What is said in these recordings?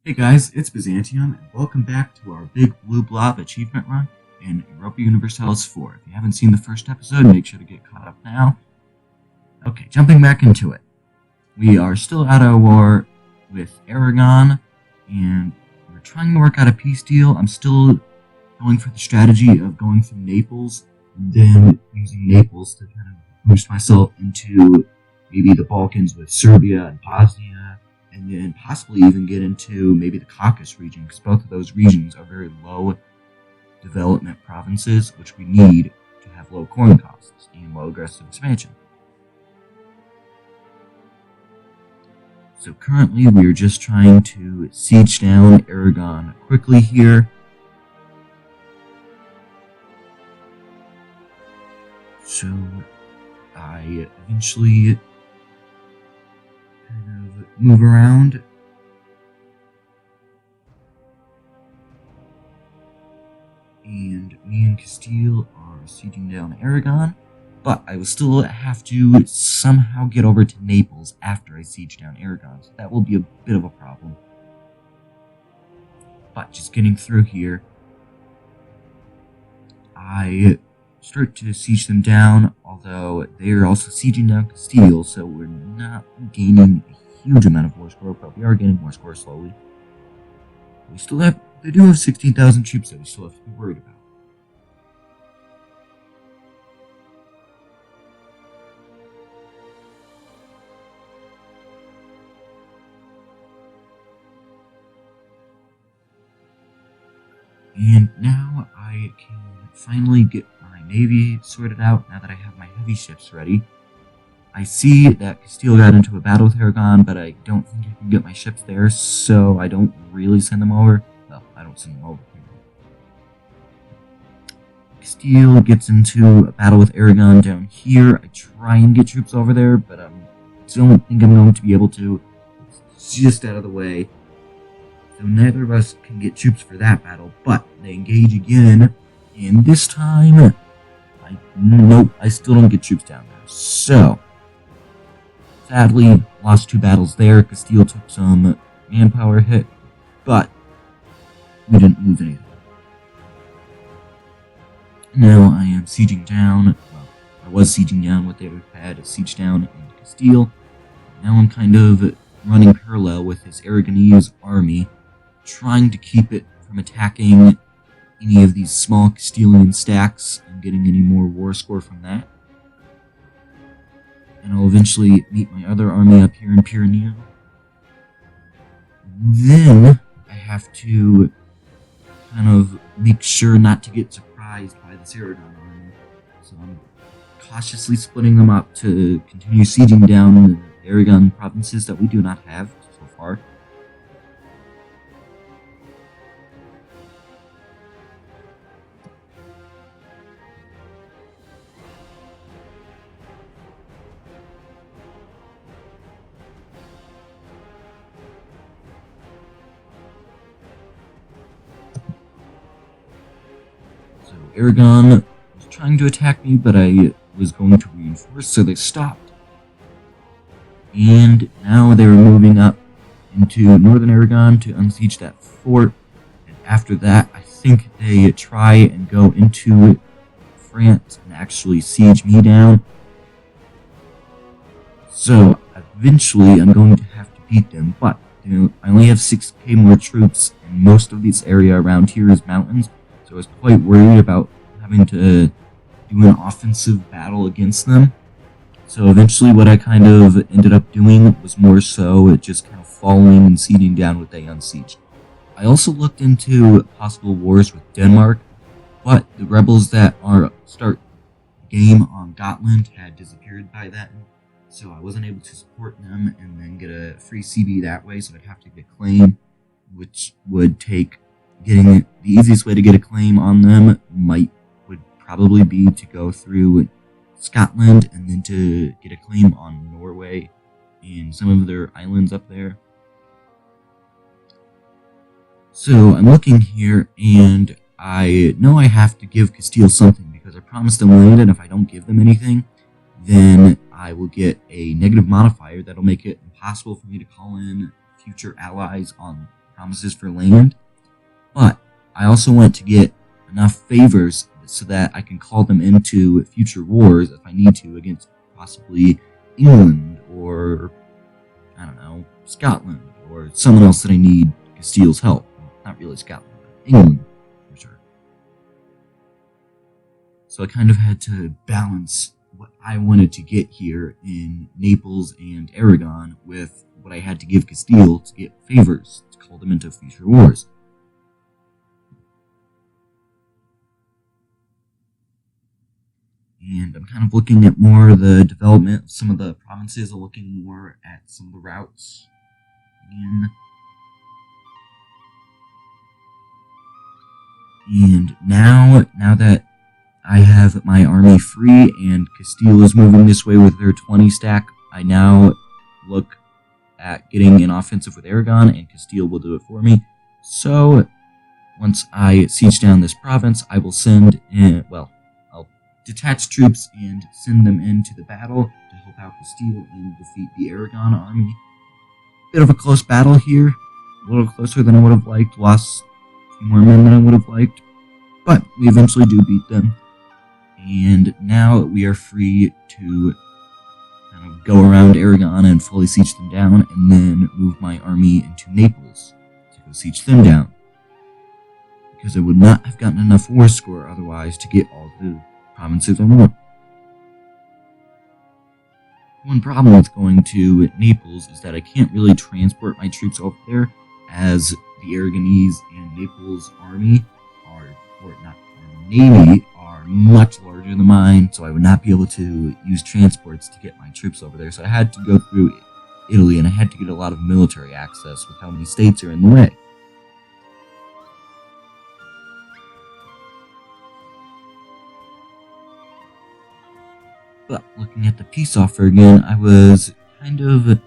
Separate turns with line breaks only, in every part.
Hey guys, it's Byzantium, and welcome back to our Big Blue Blob achievement run in Europa Universalis 4. If you haven't seen the first episode, make sure to get caught up now. Okay, jumping back into it. We are still at our war with Aragon, and we're trying to work out a peace deal. I'm still going for the strategy of going through Naples, and then using Naples to kind of boost myself into maybe the Balkans with Serbia and Bosnia, and then possibly even get into maybe the Caucasus region, because both of those regions are very low development provinces, which we need to have low corn costs and low aggressive expansion. So currently we are just trying to siege down Aragon quickly here. So I eventually kind of move around. And me and Castille are sieging down Aragon, but I will still have to somehow get over to Naples after I siege down Aragon, so that will be a bit of a problem. But just getting through here, I start to siege them down, although they are also sieging down Castille, so we're not gaining a huge amount of war score, but we are getting more score slowly. They do have 16,000 troops that we still have to be worried about. And now I can finally get my navy sorted out now that I have my heavy ships ready. I see that Castille got into a battle with Aragon, but I don't think I can get my ships there, so I don't really send them over. Well, I don't send them over. Castille gets into a battle with Aragon down here. I try and get troops over there, but I don't think I'm going to be able to. It's just out of the way. So neither of us can get troops for that battle, but they engage again, and this time, nope, I still don't get troops down there. So, sadly, lost 2 battles there. Castille took some manpower hit, but we didn't lose anything. Now I am sieging down, well, I was sieging down what they had, a siege down in Castille. Now I'm kind of running parallel with this Aragonese army, trying to keep it from attacking any of these small Castilian stacks and getting any more war score from that. And I'll eventually meet my other army up here in Pyreneo. Then I have to kind of make sure not to get surprised by this Aragon army. So I'm cautiously splitting them up to continue sieging down the Aragon provinces that we do not have so far. So Aragon was trying to attack me, but I was going to reinforce, so they stopped. And now they were moving up into northern Aragon to unsiege that fort. And after that, I think they try and go into France and actually siege me down. So eventually I'm going to have to beat them, but I only have 6k more troops, and most of this area around here is mountains. So I was quite worried about having to do an offensive battle against them. So eventually what I kind of ended up doing was more so just kind of following and sieging down what they unsieged. I also looked into possible wars with Denmark, but the rebels that start the game on Gotland had disappeared by then. So I wasn't able to support them and then get a free CB that way, so I'd have to get a claim, which would take the easiest way to get a claim on them would probably be to go through Scotland and then to get a claim on Norway and some of their islands up there. So I'm looking here, and I know I have to give Castille something because I promised them land, and if I don't give them anything, then I will get a negative modifier that'll make it impossible for me to call in future allies on promises for land, but I also want to get enough favors so that I can call them into future wars if I need to against possibly England or, I don't know, Scotland or someone else that I need Castille's help. Well, not really Scotland, but England for sure. So I kind of had to balance what I wanted to get here in Naples and Aragon with what I had to give Castille to get favors to call them into future wars. And I'm kind of looking at more of the development of some of the provinces. I'm looking more at some of the routes and now that I have my army free and Castille is moving this way with their 20 stack, I now look at getting an offensive with Aragon, and Castille will do it for me. So once I siege down this province, I will send in, well, I'll detach troops and send them into the battle to help out Castille and defeat the Aragon army. Bit of a close battle here, a little closer than I would have liked, lost a few more men than I would have liked, but we eventually do beat them. And now we are free to kind of go around Aragon and fully siege them down, and then move my army into Naples to go siege them down. Because I would not have gotten enough war score otherwise to get all the provinces I want. One problem with going to Naples is that I can't really transport my troops over there, as the Aragonese and Naples army are, or not army, navy, are much larger than mine, so I would not be able to use transports to get my troops over there. So I had to go through Italy, and I had to get a lot of military access with how many states are in the way. But looking at the peace offer again, I was kind of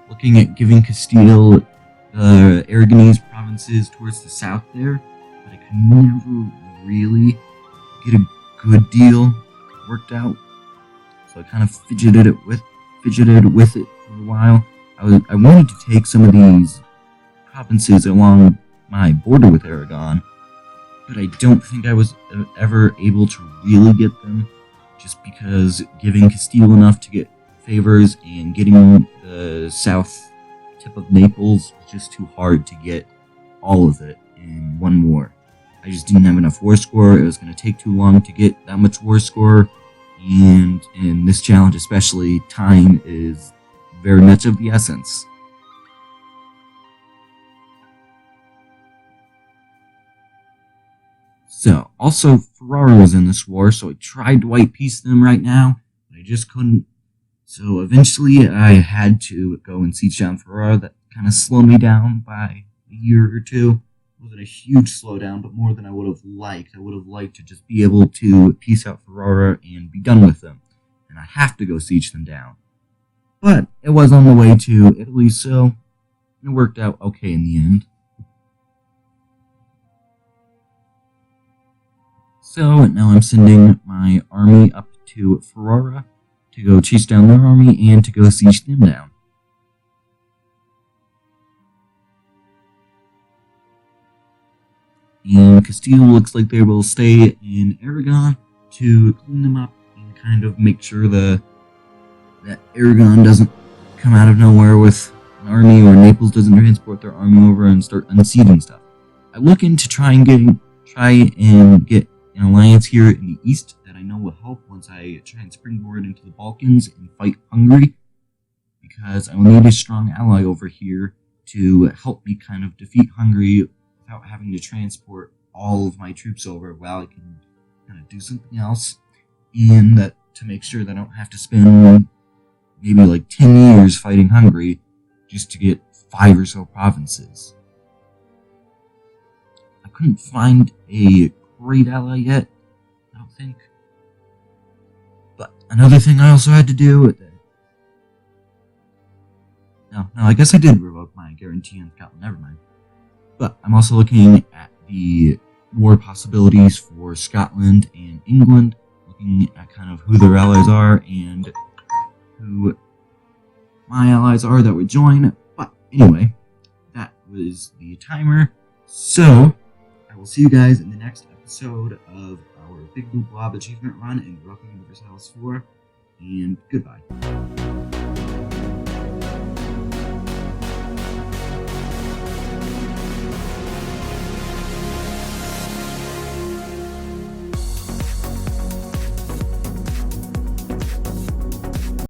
looking at giving Castille the Aragonese provinces towards the south there, but I could never really get a good deal worked out. So I kind of fidgeted with it for a while. I wanted to take some of these provinces along my border with Aragon, but I don't think I was ever able to really get them, just because giving Castille enough to get favors and getting the south tip of Naples was just too hard to get all of it in one war. I just didn't have enough war score. It was going to take too long to get that much war score, and in this challenge especially, time is very much of the essence. So, also, Ferrara was in this war, so I tried to white peace them right now, but I just couldn't. So eventually I had to go and siege down Ferrara. That kind of slowed me down by a year or two. It wasn't a huge slowdown, but more than I would have liked. I would have liked to just be able to peace out Ferrara and be done with them, and I have to go siege them down. But it was on the way to Italy, so it worked out okay in the end. So now I'm sending my army up to Ferrara to go chase down their army and to go siege them down. And Castile looks like they will stay in Aragon to clean them up and kind of make sure that Aragon doesn't come out of nowhere with an army, or Naples doesn't transport their army over and start unseating stuff. I look into try and get an alliance here in the east that I know will help once I try and springboard into the Balkans and fight Hungary, because I will need a strong ally over here to help me kind of defeat Hungary without having to transport all of my troops over while I can kind of do something else, and that to make sure that I don't have to spend maybe like 10 years fighting Hungary just to get 5 or so provinces. I couldn't find a great ally yet, I don't think. But another thing I also had to do... No, I guess I did revoke my guarantee on Scotland, never mind. But I'm also looking at the war possibilities for Scotland and England, looking at kind of who their allies are and who my allies are that would join. But anyway, that was the timer. So, I will see you guys in the next episode of our Big Blue Blob achievement run in Welcome Universalis 4, and goodbye.